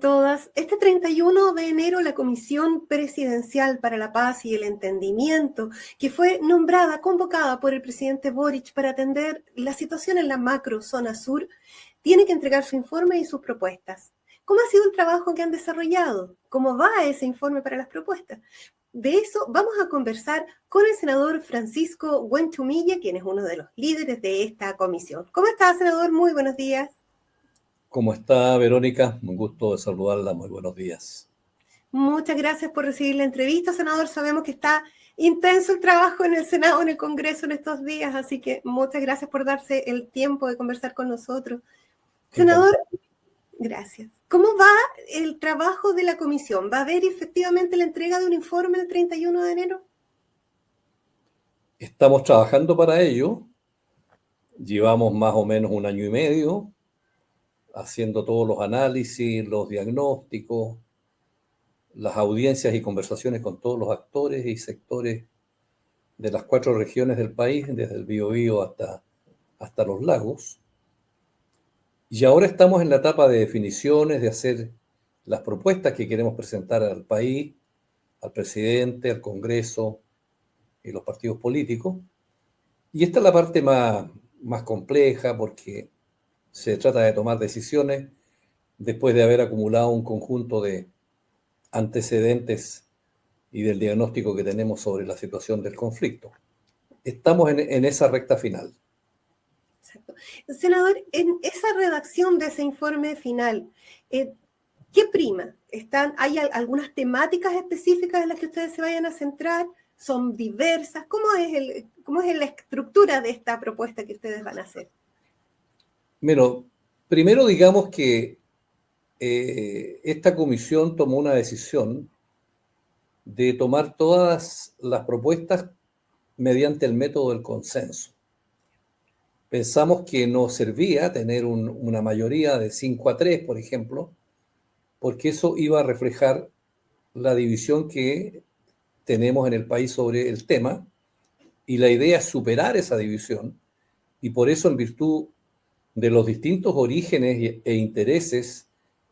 Todas. Este 31 de enero la Comisión Presidencial para la Paz y el Entendimiento, que fue convocada por el presidente Boric para atender la situación en la macro zona sur, tiene que entregar su informe y sus propuestas. ¿Cómo ha sido el trabajo que han desarrollado? ¿Cómo va ese informe para las propuestas? De eso vamos a conversar con el senador Francisco Huenchumilla, quien es uno de los líderes de esta comisión. ¿Cómo está, senador? Muy buenos días. ¿Cómo está, Verónica? Un gusto de saludarla. Muy buenos días. Muchas gracias por recibir la entrevista, senador. Sabemos que está intenso el trabajo en el Senado, en el Congreso en estos días, así que muchas gracias por darse el tiempo de conversar con nosotros. Senador, gracias. ¿Cómo va el trabajo de la comisión? ¿Va a haber efectivamente la entrega de un informe el 31 de enero? Estamos trabajando para ello. Llevamos más o menos 1 año y medio haciendo todos los análisis, los diagnósticos, las audiencias y conversaciones con todos los actores y sectores de las 4 regiones del país, desde el Biobío hasta los lagos. Y ahora estamos en la etapa de definiciones, de hacer las propuestas que queremos presentar al país, al presidente, al Congreso y los partidos políticos. Y esta es la parte más compleja porque se trata de tomar decisiones después de haber acumulado un conjunto de antecedentes y del diagnóstico que tenemos sobre la situación del conflicto. Estamos en esa recta final. Exacto. Senador, en esa redacción de ese informe final, ¿qué prima? ¿Hay algunas temáticas específicas en las que ustedes se vayan a centrar? ¿Son diversas? ¿Cómo es la estructura de esta propuesta que ustedes van a hacer? Bueno, primero digamos que esta comisión tomó una decisión de tomar todas las propuestas mediante el método del consenso. Pensamos que no servía tener una mayoría de 5-3, por ejemplo, porque eso iba a reflejar la división que tenemos en el país sobre el tema, y la idea es superar esa división, y por eso, en virtud de los distintos orígenes e intereses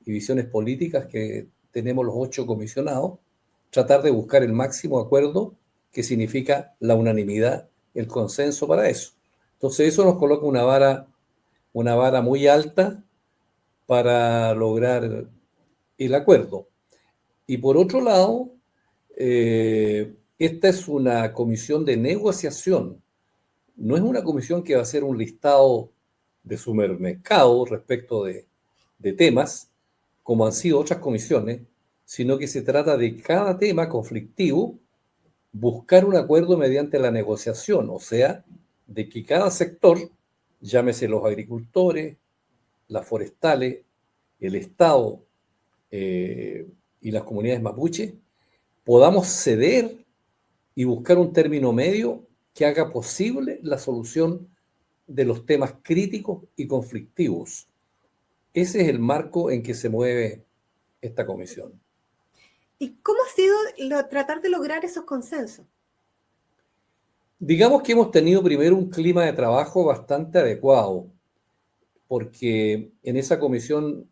y visiones políticas que tenemos los 8 comisionados, tratar de buscar el máximo acuerdo, que significa la unanimidad, el consenso para eso. Entonces eso nos coloca una vara muy alta para lograr el acuerdo. Y por otro lado, esta es una comisión de negociación. No es una comisión que va a hacer un listado de supermercado respecto de temas, como han sido otras comisiones, sino que se trata de cada tema conflictivo buscar un acuerdo mediante la negociación, o sea, de que cada sector, llámese los agricultores, las forestales, el Estado y las comunidades mapuche, podamos ceder y buscar un término medio que haga posible la solución de los temas críticos y conflictivos. Ese es el marco en que se mueve esta comisión. ¿Y cómo ha sido tratar de lograr esos consensos? Digamos que hemos tenido primero un clima de trabajo bastante adecuado, porque en esa comisión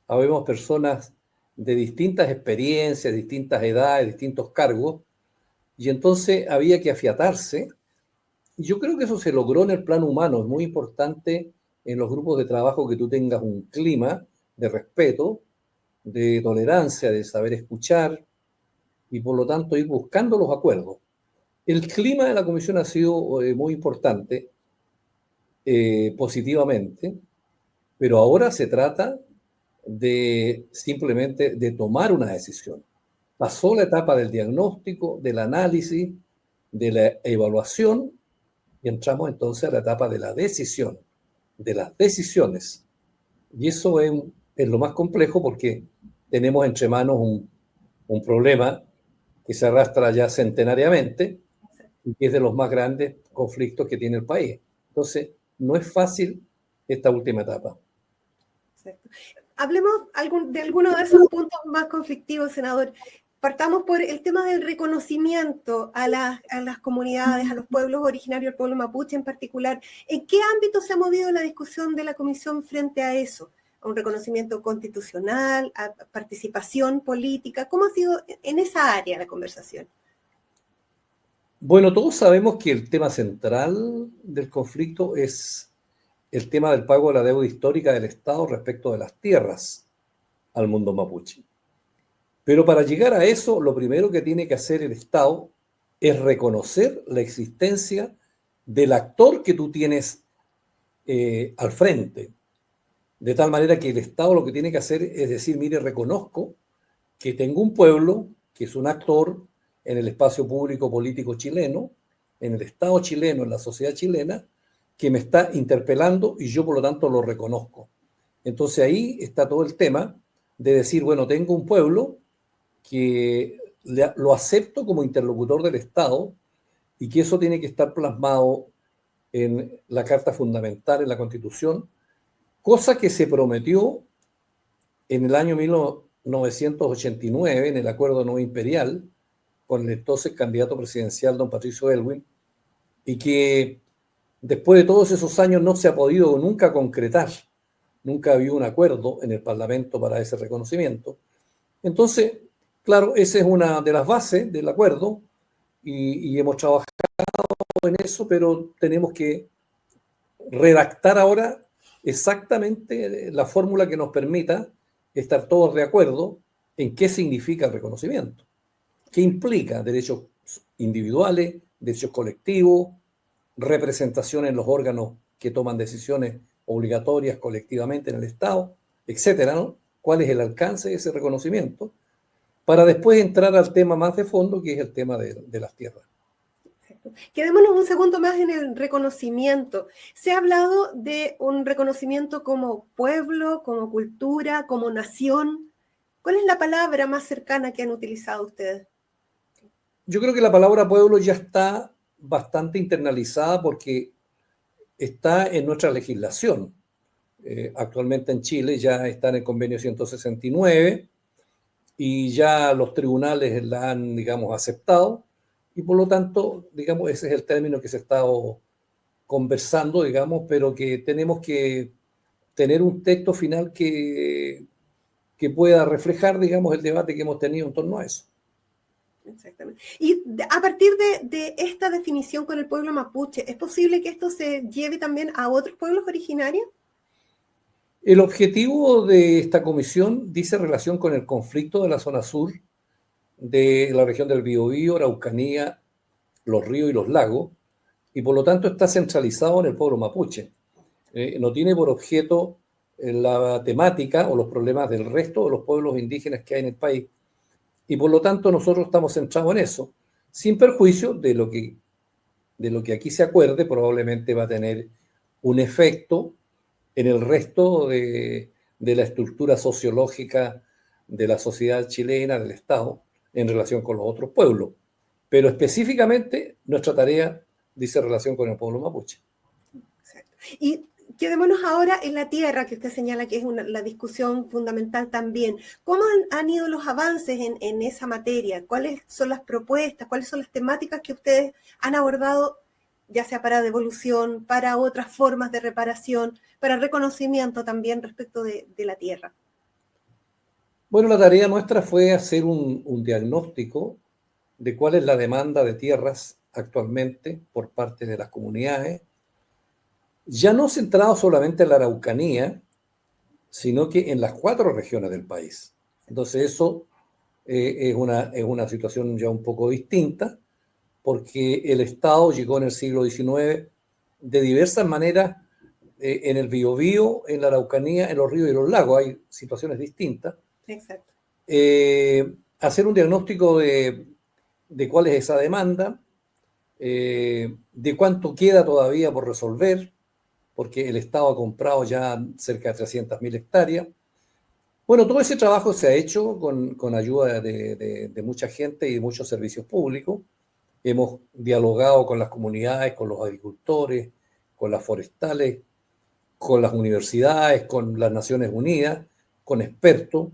habemos personas de distintas experiencias, distintas edades, distintos cargos, y entonces había que afiatarse. Yo creo que eso se logró en el plano humano. Es muy importante en los grupos de trabajo que tú tengas un clima de respeto, de tolerancia, de saber escuchar y por lo tanto ir buscando los acuerdos. El clima de la comisión ha sido muy importante, positivamente, pero ahora se trata de simplemente de tomar una decisión. Pasó la etapa del diagnóstico, del análisis, de la evaluación, y entramos entonces a la etapa de la decisión, de las decisiones. Y eso es lo más complejo porque tenemos entre manos un problema que se arrastra ya centenariamente y que es de los más grandes conflictos que tiene el país. Entonces, no es fácil esta última etapa. Exacto. Hablemos de algunos de esos puntos más conflictivos, senador. Partamos por el tema del reconocimiento a las comunidades, a los pueblos originarios, al pueblo mapuche en particular. ¿En qué ámbito se ha movido la discusión de la comisión frente a eso? a un reconocimiento constitucional, a participación política? ¿Cómo ha sido en esa área la conversación? Bueno, todos sabemos que el tema central del conflicto es el tema del pago de la deuda histórica del Estado respecto de las tierras al mundo mapuche. Pero para llegar a eso, lo primero que tiene que hacer el Estado es reconocer la existencia del actor que tú tienes al frente. De tal manera que el Estado lo que tiene que hacer es decir, mire, reconozco que tengo un pueblo que es un actor en el espacio público político chileno, en el Estado chileno, en la sociedad chilena, que me está interpelando y yo por lo tanto lo reconozco. Entonces ahí está todo el tema de decir, bueno, tengo un pueblo que lo acepto como interlocutor del Estado y que eso tiene que estar plasmado en la Carta Fundamental, en la Constitución, cosa que se prometió en el año 1989, en el Acuerdo No Imperial, con el entonces candidato presidencial, don Patricio Aylwin, y que después de todos esos años no se ha podido nunca concretar, nunca había un acuerdo en el Parlamento para ese reconocimiento. Entonces, claro, esa es una de las bases del acuerdo y hemos trabajado en eso, pero tenemos que redactar ahora exactamente la fórmula que nos permita estar todos de acuerdo en qué significa el reconocimiento, qué implica derechos individuales, derechos colectivos, representación en los órganos que toman decisiones obligatorias colectivamente en el Estado, etcétera, ¿no? ¿Cuál es el alcance de ese reconocimiento? Para después entrar al tema más de fondo, que es el tema de las tierras. Quedémonos un segundo más en el reconocimiento. Se ha hablado de un reconocimiento como pueblo, como cultura, como nación. ¿Cuál es la palabra más cercana que han utilizado ustedes? Yo creo que la palabra pueblo ya está bastante internalizada porque está en nuestra legislación. Actualmente en Chile ya está en el convenio 169 y ya los tribunales la han, digamos, aceptado y por lo tanto, digamos, ese es el término que se ha estado conversando, digamos, pero que tenemos que tener un texto final que pueda reflejar, digamos, el debate que hemos tenido en torno a eso. Exactamente. Y a partir de esta definición con el pueblo mapuche, ¿es posible que esto se lleve también a otros pueblos originarios? El objetivo de esta comisión dice relación con el conflicto de la zona sur de la región del Biobío, Araucanía, los ríos y los lagos, y por lo tanto está centralizado en el pueblo mapuche. No tiene por objeto la temática o los problemas del resto de los pueblos indígenas que hay en el país. Y por lo tanto nosotros estamos centrados en eso, sin perjuicio de lo que aquí se acuerde, probablemente va a tener un efecto en el resto de la estructura sociológica de la sociedad chilena, del Estado, en relación con los otros pueblos. Pero específicamente nuestra tarea dice relación con el pueblo mapuche. Exacto. Y quedémonos ahora en la tierra, que usted señala que es la discusión fundamental también. ¿Cómo han ido los avances en esa materia? ¿Cuáles son las propuestas? ¿Cuáles son las temáticas que ustedes han abordado, ya sea para devolución, para otras formas de reparación, para reconocimiento también respecto de la tierra? Bueno, la tarea nuestra fue hacer un diagnóstico de cuál es la demanda de tierras actualmente por parte de las comunidades, ya no centrado solamente en la Araucanía, sino que en las 4 regiones del país. Entonces eso es una situación ya un poco distinta, porque el Estado llegó en el siglo XIX de diversas maneras, en el Biobío, en la Araucanía, en los ríos y los lagos, hay situaciones distintas. Exacto. Hacer un diagnóstico de cuál es esa demanda, de cuánto queda todavía por resolver, porque el Estado ha comprado ya cerca de 300.000 hectáreas. Bueno, todo ese trabajo se ha hecho con ayuda de mucha gente y de muchos servicios públicos. Hemos dialogado con las comunidades, con los agricultores, con las forestales, con las universidades, con las Naciones Unidas, con expertos.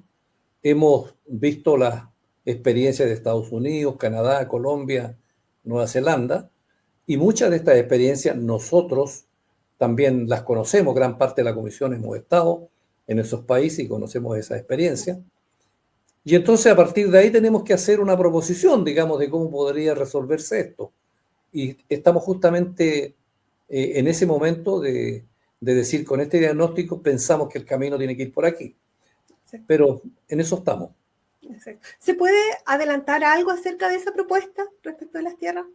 Hemos visto las experiencias de Estados Unidos, Canadá, Colombia, Nueva Zelanda, y muchas de estas experiencias nosotros también las conocemos, gran parte de la comisión hemos estado en esos países y conocemos esa experiencia. Y entonces a partir de ahí tenemos que hacer una proposición, digamos, de cómo podría resolverse esto. Y estamos justamente en ese momento de decir, con este diagnóstico pensamos que el camino tiene que ir por aquí. Exacto. Pero en eso estamos. Exacto. ¿Se puede adelantar algo acerca de esa propuesta respecto de las tierras?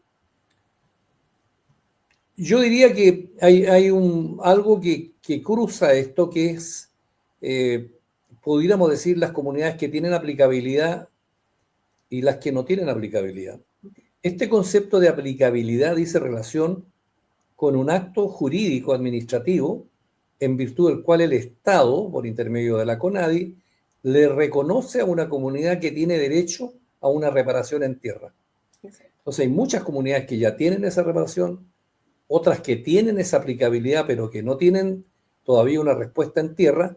Yo diría que hay algo que cruza esto, que es, pudiéramos decir, las comunidades que tienen aplicabilidad y las que no tienen aplicabilidad. Este concepto de aplicabilidad dice relación con un acto jurídico administrativo en virtud del cual el Estado, por intermedio de la CONADI, le reconoce a una comunidad que tiene derecho a una reparación en tierra. Entonces hay muchas comunidades que ya tienen esa reparación, otras que tienen esa aplicabilidad pero que no tienen todavía una respuesta en tierra,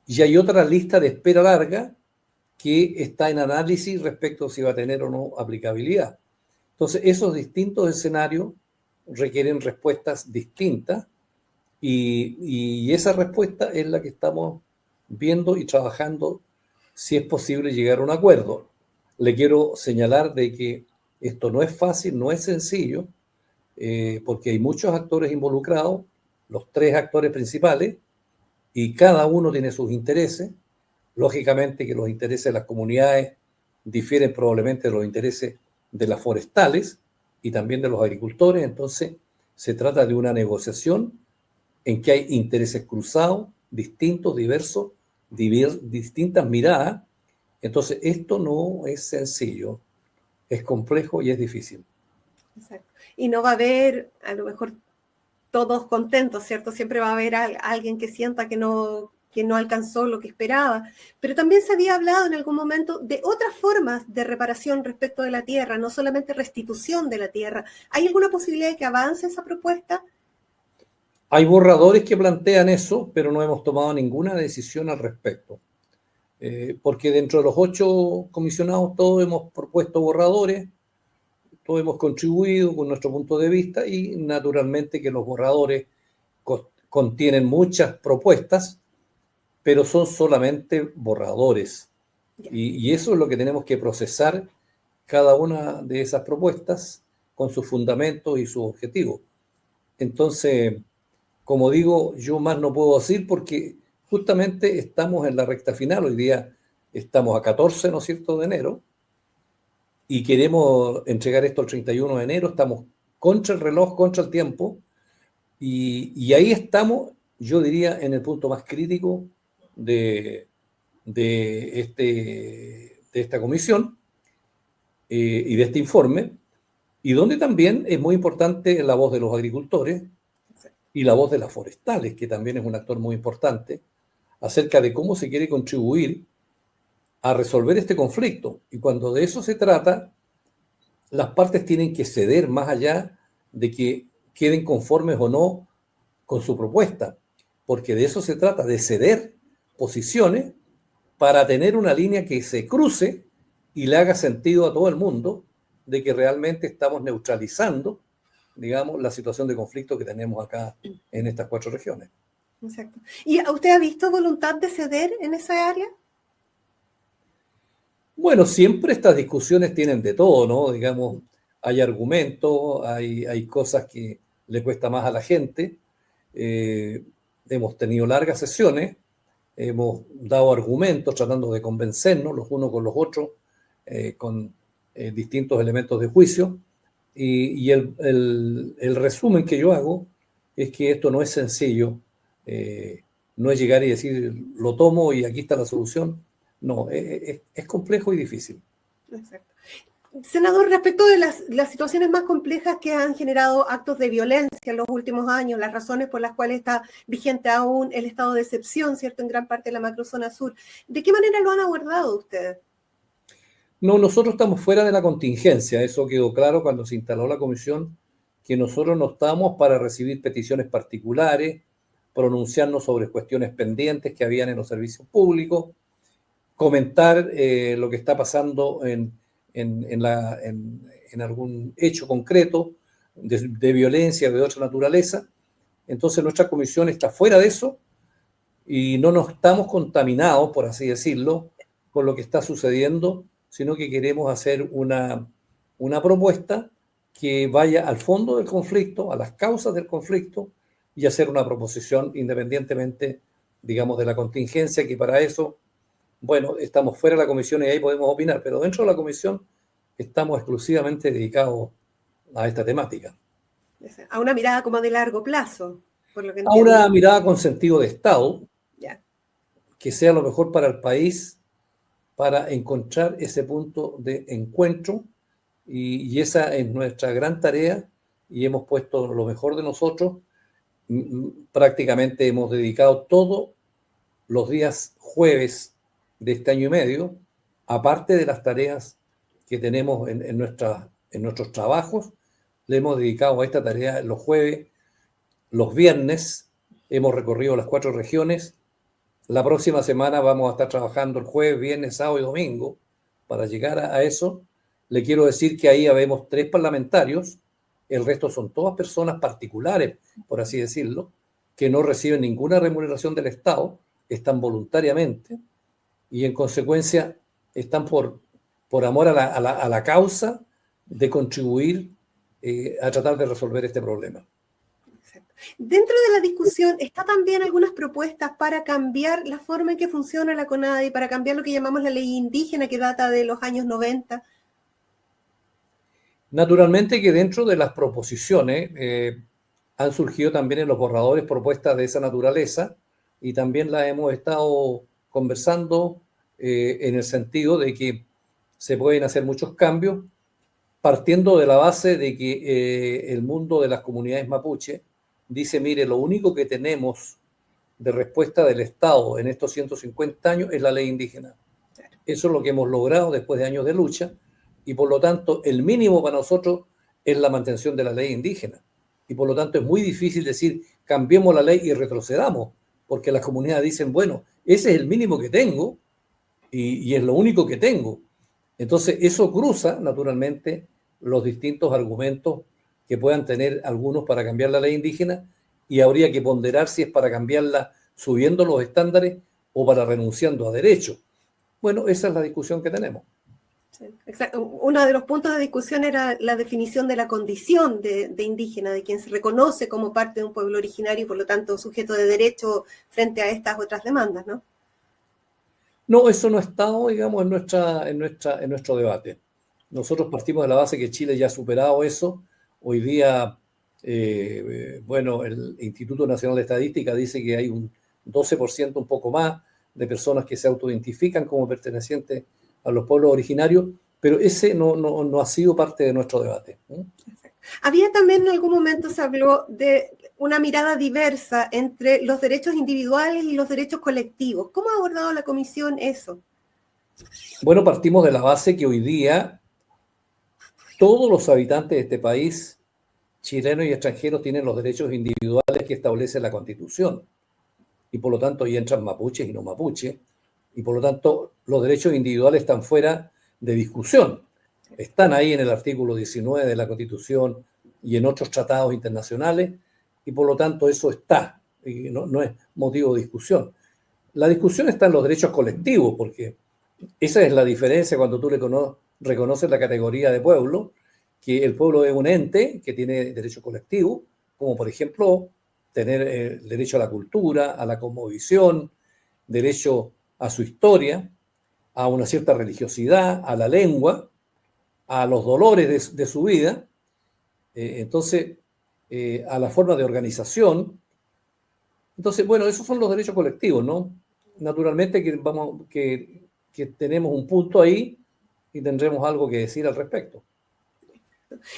y hay otra lista de espera larga que está en análisis respecto a si va a tener o no aplicabilidad. Entonces esos distintos escenarios requieren respuestas distintas y esa respuesta es la que estamos viendo y trabajando si es posible llegar a un acuerdo. Le quiero señalar de que esto no es fácil, no es sencillo, porque hay muchos actores involucrados, los tres actores principales, y cada uno tiene sus intereses. Lógicamente que los intereses de las comunidades difieren probablemente de los intereses de las forestales y también de los agricultores. Entonces se trata de una negociación en que hay intereses cruzados, distintos, diversos, distintas miradas. Entonces esto no es sencillo, es complejo y es difícil. Exacto. Y no va a haber, a lo mejor, todos contentos, ¿cierto? Siempre va a haber alguien que sienta que no alcanzó lo que esperaba. Pero también se había hablado en algún momento de otras formas de reparación respecto de la tierra, no solamente restitución de la tierra. ¿Hay alguna posibilidad de que avance esa propuesta? Hay borradores que plantean eso, pero no hemos tomado ninguna decisión al respecto. Porque dentro de los 8 comisionados todos hemos propuesto borradores, todos hemos contribuido con nuestro punto de vista y naturalmente que los borradores contienen muchas propuestas, pero son solamente borradores. Y eso es lo que tenemos que procesar cada una de esas propuestas con sus fundamentos y sus objetivos. Entonces, como digo, yo más no puedo decir porque justamente estamos en la recta final. Hoy día estamos a 14, ¿no es cierto?, de enero, y queremos entregar esto el 31 de enero. Estamos contra el reloj, contra el tiempo, y ahí estamos, yo diría, en el punto más crítico de esta comisión y de este informe, y donde también es muy importante la voz de los agricultores y la voz de las forestales, que también es un actor muy importante, acerca de cómo se quiere contribuir a resolver este conflicto. Y cuando de eso se trata, las partes tienen que ceder más allá de que queden conformes o no con su propuesta, porque de eso se trata, de ceder posiciones para tener una línea que se cruce y le haga sentido a todo el mundo de que realmente estamos neutralizando, digamos, la situación de conflicto que tenemos acá en estas 4 regiones. Exacto. ¿Y usted ha visto voluntad de ceder en esa área? Bueno, siempre estas discusiones tienen de todo, ¿no? Digamos, hay argumentos, hay cosas que le cuesta más a la gente. Hemos tenido largas sesiones, hemos dado argumentos tratando de convencernos los unos con los otros, con distintos elementos de juicio. Y el resumen que yo hago es que esto no es sencillo, no es llegar y decir, lo tomo y aquí está la solución. No, es complejo y difícil. Exacto. Senador, respecto de las situaciones más complejas que han generado actos de violencia en los últimos años, las razones por las cuales está vigente aún el estado de excepción, ¿cierto?, en gran parte de la macrozona sur, ¿de qué manera lo han abordado ustedes? No, nosotros estamos fuera de la contingencia, eso quedó claro cuando se instaló la comisión, que nosotros no estamos para recibir peticiones particulares, pronunciarnos sobre cuestiones pendientes que habían en los servicios públicos, comentar lo que está pasando en algún hecho concreto de violencia de otra naturaleza. Entonces nuestra comisión está fuera de eso, y no nos estamos contaminados, por así decirlo, con lo que está sucediendo, sino que queremos hacer una propuesta que vaya al fondo del conflicto, a las causas del conflicto, y hacer una proposición independientemente, digamos, de la contingencia, que para eso, bueno, estamos fuera de la comisión y ahí podemos opinar, pero dentro de la comisión estamos exclusivamente dedicados a esta temática. A una mirada como de largo plazo, por lo que A entiendo. una mirada con sentido de Estado, Ya. que sea lo mejor para el país, para encontrar ese punto de encuentro, y esa es nuestra gran tarea, y hemos puesto lo mejor de nosotros. Prácticamente hemos dedicado todos los días jueves de este año y medio, aparte de las tareas que tenemos en nuestros trabajos, le hemos dedicado a esta tarea los jueves, los viernes. Hemos recorrido las 4 regiones. La próxima semana vamos a estar trabajando el jueves, viernes, sábado y domingo para llegar a eso. Le quiero decir que ahí habemos 3 parlamentarios, el resto son todas personas particulares, por así decirlo, que no reciben ninguna remuneración del Estado, están voluntariamente y en consecuencia están por amor a la causa de contribuir a tratar de resolver este problema. Dentro de la discusión está también algunas propuestas para cambiar la forma en que funciona la CONADI, para cambiar lo que llamamos la ley indígena que data de los años 90. Naturalmente que dentro de las proposiciones han surgido también en los borradores propuestas de esa naturaleza y también las hemos estado conversando en el sentido de que se pueden hacer muchos cambios partiendo de la base de que el mundo de las comunidades mapuche dice, mire, lo único que tenemos de respuesta del Estado en estos 150 años es la ley indígena. Eso es lo que hemos logrado después de años de lucha y por lo tanto el mínimo para nosotros es la mantención de la ley indígena. Y por lo tanto es muy difícil decir cambiemos la ley y retrocedamos, porque las comunidades dicen, bueno, ese es el mínimo que tengo y es lo único que tengo. Entonces eso cruza naturalmente los distintos argumentos que puedan tener algunos para cambiar la ley indígena y habría que ponderar si es para cambiarla subiendo los estándares o para renunciando a derechos. Bueno, esa es la discusión que tenemos. Sí, uno de los puntos de discusión era la definición de la condición de indígena, de quien se reconoce como parte de un pueblo originario y por lo tanto sujeto de derecho frente a estas otras demandas, ¿no? No, eso no ha estado, digamos, en nuestro debate. Nosotros partimos de la base que Chile ya ha superado eso. Hoy día, bueno, el Instituto Nacional de Estadística dice que hay un 12%, un poco más, de personas que se autoidentifican como pertenecientes a los pueblos originarios, pero ese no ha sido parte de nuestro debate. Había también en algún momento se habló de una mirada diversa entre los derechos individuales y los derechos colectivos. ¿Cómo ha abordado la Comisión eso? Bueno, partimos de la base que hoy día todos los habitantes de este país, chilenos y extranjeros, tienen los derechos individuales que establece la Constitución. Y por lo tanto ahí entran mapuches y no mapuches. Y por lo tanto los derechos individuales están fuera de discusión. Están ahí en el artículo 19 de la Constitución y en otros tratados internacionales, y por lo tanto eso está, y no es motivo de discusión. La discusión está en los derechos colectivos, porque esa es la diferencia cuando tú reconoces la categoría de pueblo, que el pueblo es un ente que tiene derecho colectivo, como por ejemplo tener derecho a la cultura, a la cosmovisión, derecho a su historia, a una cierta religiosidad, a la lengua, a los dolores de su vida, entonces a la forma de organización. Entonces, bueno, esos son los derechos colectivos, ¿no? Naturalmente que tenemos un punto ahí y tendremos algo que decir al respecto.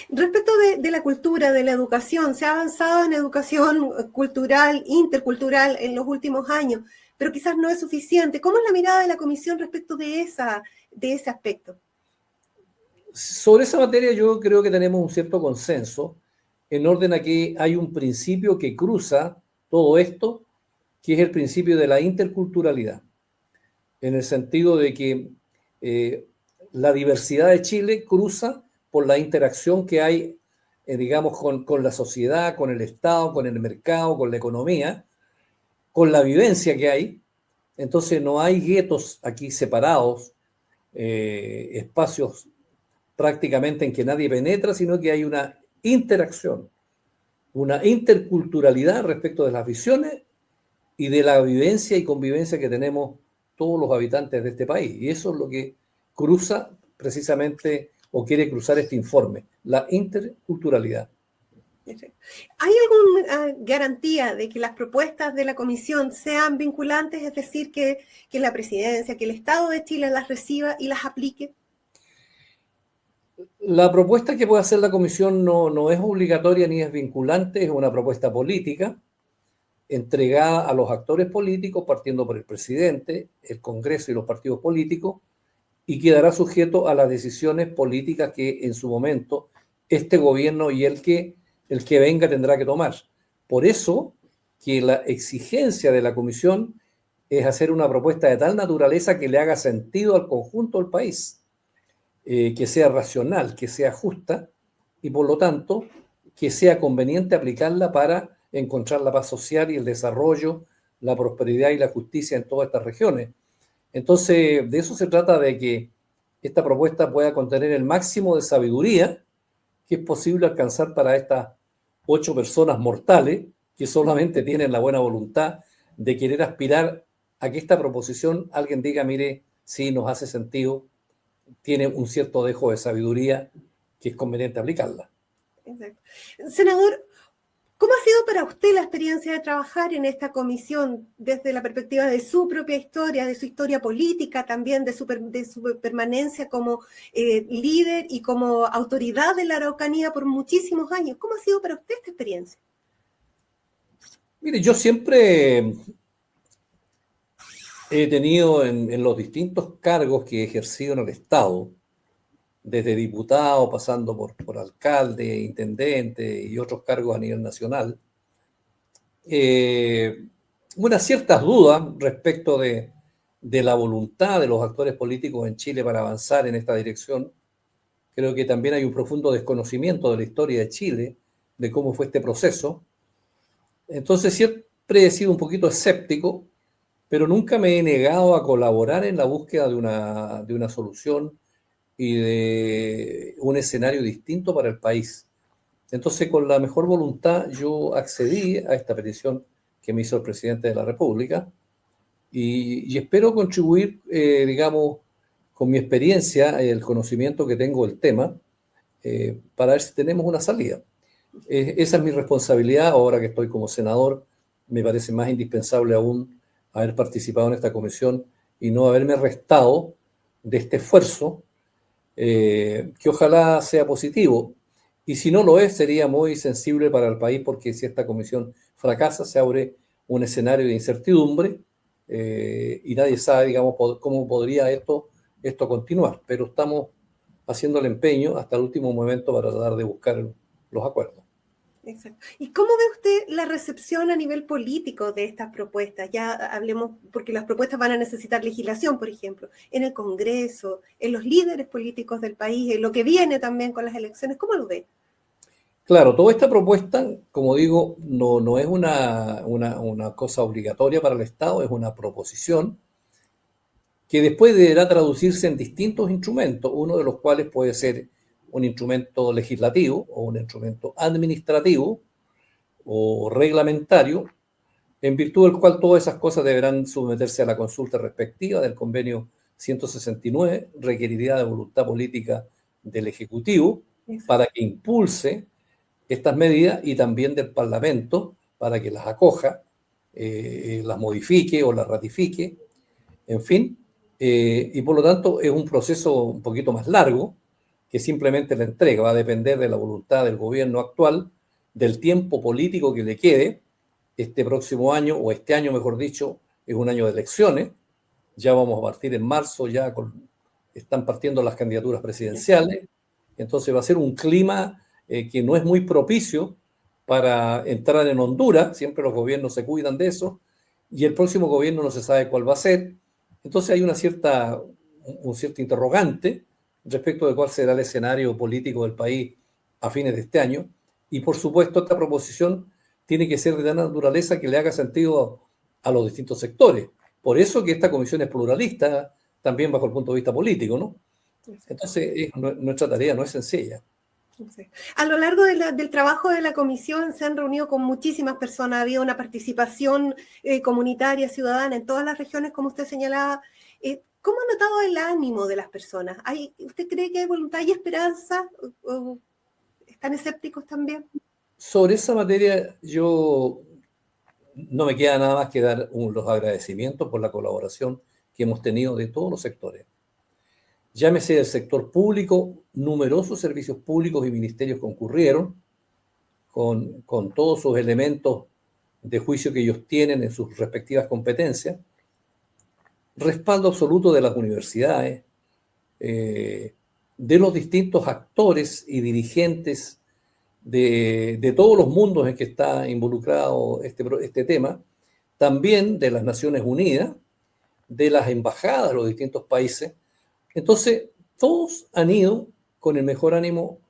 Respecto de la cultura, de la educación, se ha avanzado en educación cultural, intercultural en los últimos años, pero quizás no es suficiente. ¿Cómo es la mirada de la Comisión respecto de ese aspecto? Sobre esa materia yo creo que tenemos un cierto consenso en orden a que hay un principio que cruza todo esto, que es el principio de la interculturalidad, en el sentido de que la diversidad de Chile cruza por la interacción que hay, digamos, con la sociedad, con el Estado, con el mercado, con la economía, con la vivencia que hay. Entonces no hay guetos aquí separados, espacios prácticamente en que nadie penetra, sino que hay una interacción, una interculturalidad respecto de las visiones y de la vivencia y convivencia que tenemos todos los habitantes de este país. Y eso es lo que cruza precisamente o quiere cruzar este informe, la interculturalidad. ¿Hay alguna garantía de que las propuestas de la comisión sean vinculantes, es decir, que la presidencia, que el Estado de Chile las reciba y las aplique? La propuesta que puede hacer la comisión no es obligatoria ni es vinculante, es una propuesta política entregada a los actores políticos, partiendo por el presidente, el Congreso y los partidos políticos, y quedará sujeto a las decisiones políticas que en su momento este gobierno y el que venga tendrá que tomar. Por eso que la exigencia de la comisión es hacer una propuesta de tal naturaleza que le haga sentido al conjunto del país, que sea racional, que sea justa y por lo tanto que sea conveniente aplicarla para encontrar la paz social y el desarrollo, la prosperidad y la justicia en todas estas regiones. Entonces, de eso se trata, de que esta propuesta pueda contener el máximo de sabiduría que es posible alcanzar para estas 8 personas mortales que solamente tienen la buena voluntad de querer aspirar a que esta proposición alguien diga, mire, sí, nos hace sentido, tiene un cierto dejo de sabiduría que es conveniente aplicarla. Exacto. Senador, ¿cómo ha sido para usted la experiencia de trabajar en esta comisión desde la perspectiva de su propia historia, de su historia política, también de su permanencia como líder y como autoridad de la Araucanía por muchísimos años? ¿Cómo ha sido para usted esta experiencia? Mire, yo siempre he tenido en los distintos cargos que he ejercido en el Estado, desde diputado, pasando por alcalde, intendente y otros cargos a nivel nacional, unas ciertas dudas respecto de la voluntad de los actores políticos en Chile para avanzar en esta dirección. Creo que también hay un profundo desconocimiento de la historia de Chile, de cómo fue este proceso. Entonces siempre he sido un poquito escéptico, pero nunca me he negado a colaborar en la búsqueda de una solución y de un escenario distinto para el país. Entonces, con la mejor voluntad, yo accedí a esta petición que me hizo el presidente de la República y espero contribuir, digamos, con mi experiencia, el conocimiento que tengo del tema, para ver si tenemos una salida. Esa es mi responsabilidad ahora que estoy como senador. Me parece más indispensable aún haber participado en esta comisión y no haberme restado de este esfuerzo, que ojalá sea positivo. Y si no lo es, sería muy sensible para el país, porque si esta comisión fracasa, se abre un escenario de incertidumbre, y nadie sabe, digamos, cómo podría esto continuar. Pero estamos haciendo el empeño hasta el último momento para tratar de buscar los acuerdos. Exacto. ¿Y cómo ve usted la recepción a nivel político de estas propuestas? Ya hablemos, porque las propuestas van a necesitar legislación, por ejemplo, en el Congreso, en los líderes políticos del país, en lo que viene también con las elecciones. ¿Cómo lo ve? Claro, toda esta propuesta, como digo, no es una cosa obligatoria para el Estado, es una proposición que después deberá traducirse en distintos instrumentos, uno de los cuales puede ser un instrumento legislativo o un instrumento administrativo o reglamentario, en virtud del cual todas esas cosas deberán someterse a la consulta respectiva del convenio 169, requeriría de voluntad política del Ejecutivo para que impulse estas medidas y también del Parlamento para que las acoja, las modifique o las ratifique, en fin, y por lo tanto es un proceso un poquito más largo que simplemente la entrega. Va a depender de la voluntad del gobierno actual, del tiempo político que le quede. Este próximo año, o este año mejor dicho, es un año de elecciones. Ya vamos a partir en marzo, están partiendo las candidaturas presidenciales. Entonces va a ser un clima que no es muy propicio para entrar en Honduras. Siempre los gobiernos se cuidan de eso. Y el próximo gobierno no se sabe cuál va a ser. Entonces hay un cierto interrogante respecto de cuál será el escenario político del país a fines de este año. Y por supuesto esta proposición tiene que ser de la naturaleza que le haga sentido a los distintos sectores. Por eso que esta comisión es pluralista, también bajo el punto de vista político, ¿no? Entonces, nuestra tarea no es sencilla. Sí. A lo largo del trabajo de la comisión se han reunido con muchísimas personas, ha habido una participación comunitaria, ciudadana en todas las regiones, como usted señalaba. ¿Cómo ha notado el ánimo de las personas? ¿Usted cree que hay voluntad y esperanza? ¿O están escépticos también? Sobre esa materia, yo no me queda nada más que dar los agradecimientos por la colaboración que hemos tenido de todos los sectores. Llámese del sector público, numerosos servicios públicos y ministerios concurrieron con todos sus elementos de juicio que ellos tienen en sus respectivas competencias. Respaldo absoluto de las universidades, de los distintos actores y dirigentes de todos los mundos en que está involucrado este tema, también de las Naciones Unidas, de las embajadas de los distintos países. Entonces, todos han ido con el mejor ánimo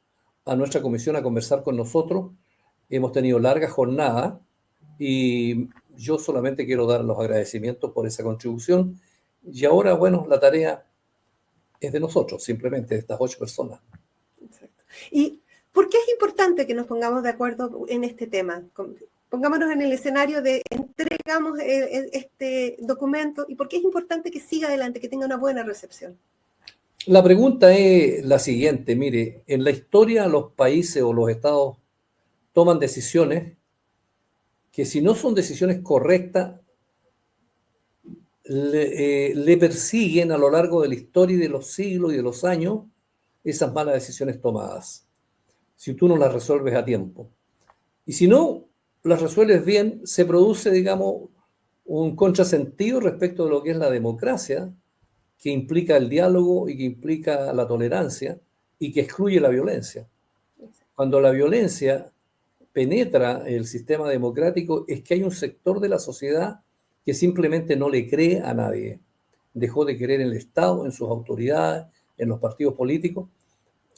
a nuestra comisión a conversar con nosotros. Hemos tenido largas jornadas y yo solamente quiero dar los agradecimientos por esa contribución. Y ahora, bueno, la tarea es de nosotros, simplemente de estas 8 personas. Exacto. ¿Y por qué es importante que nos pongamos de acuerdo en este tema? Pongámonos en el escenario de entregamos este documento y por qué es importante que siga adelante, que tenga una buena recepción. La pregunta es la siguiente, mire, en la historia los países o los estados toman decisiones que si no son decisiones correctas, le persiguen a lo largo de la historia y de los siglos y de los años esas malas decisiones tomadas, si tú no las resuelves a tiempo. Y si no las resuelves bien, se produce, digamos, un contrasentido respecto de lo que es la democracia, que implica el diálogo y que implica la tolerancia y que excluye la violencia. Cuando la violencia penetra el sistema democrático es que hay un sector de la sociedad que simplemente no le cree a nadie. Dejó de creer en el Estado, en sus autoridades, en los partidos políticos.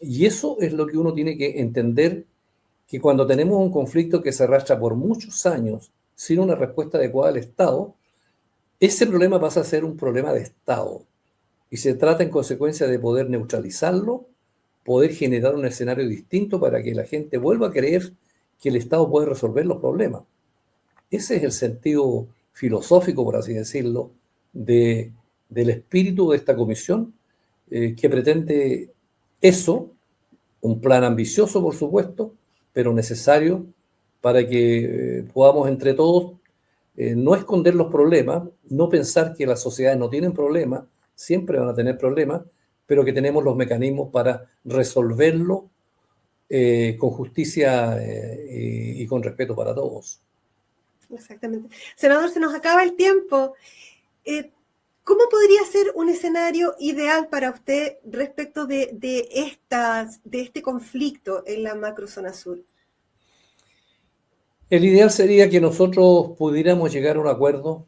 Y eso es lo que uno tiene que entender, que cuando tenemos un conflicto que se arrastra por muchos años sin una respuesta adecuada del Estado, ese problema pasa a ser un problema de Estado. Y se trata en consecuencia de poder neutralizarlo, poder generar un escenario distinto para que la gente vuelva a creer que el Estado puede resolver los problemas. Ese es el sentido filosófico, por así decirlo, del espíritu de esta comisión, que pretende eso, un plan ambicioso, por supuesto, pero necesario para que podamos entre todos no esconder los problemas, no pensar que las sociedades no tienen problemas, siempre van a tener problemas, pero que tenemos los mecanismos para resolverlo con justicia y con respeto para todos. Exactamente. Senador, se nos acaba el tiempo. ¿Cómo podría ser un escenario ideal para usted respecto de este conflicto en la macrozona sur? El ideal sería que nosotros pudiéramos llegar a un acuerdo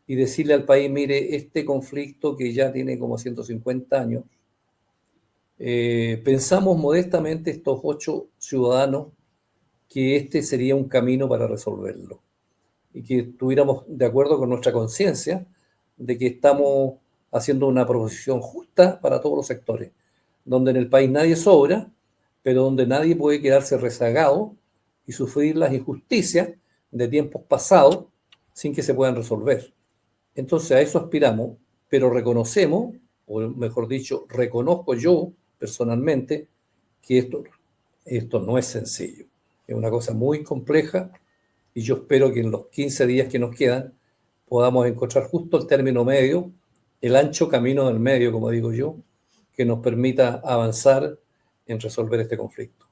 y decirle al país, mire, este conflicto que ya tiene como 150 años, pensamos modestamente estos 8 ciudadanos que este sería un camino para resolverlo y que estuviéramos de acuerdo con nuestra conciencia de que estamos haciendo una proposición justa para todos los sectores, donde en el país nadie sobra, pero donde nadie puede quedarse rezagado y sufrir las injusticias de tiempos pasados sin que se puedan resolver. Entonces a eso aspiramos, pero reconocemos, o mejor dicho, reconozco yo personalmente que esto no es sencillo. Es una cosa muy compleja y yo espero que en los 15 días que nos quedan podamos encontrar justo el término medio, el ancho camino del medio, como digo yo, que nos permita avanzar en resolver este conflicto.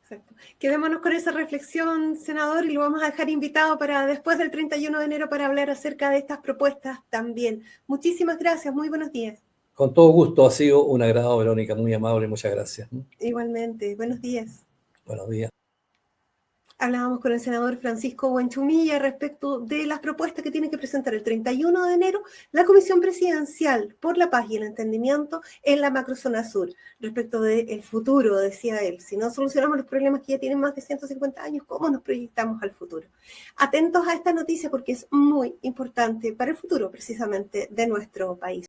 Exacto. Quedémonos con esa reflexión, senador, y lo vamos a dejar invitado para después del 31 de enero para hablar acerca de estas propuestas también. Muchísimas gracias, muy buenos días. Con todo gusto, ha sido un agrado, Verónica, muy amable, muchas gracias. Igualmente, buenos días. Buenos días. Hablábamos con el senador Francisco Buenchumilla respecto de las propuestas que tiene que presentar el 31 de enero la Comisión Presidencial por la Paz y el Entendimiento en la macrozona sur. Respecto del futuro, decía él, si no solucionamos los problemas que ya tienen más de 150 años, ¿cómo nos proyectamos al futuro? Atentos a esta noticia porque es muy importante para el futuro precisamente de nuestro país.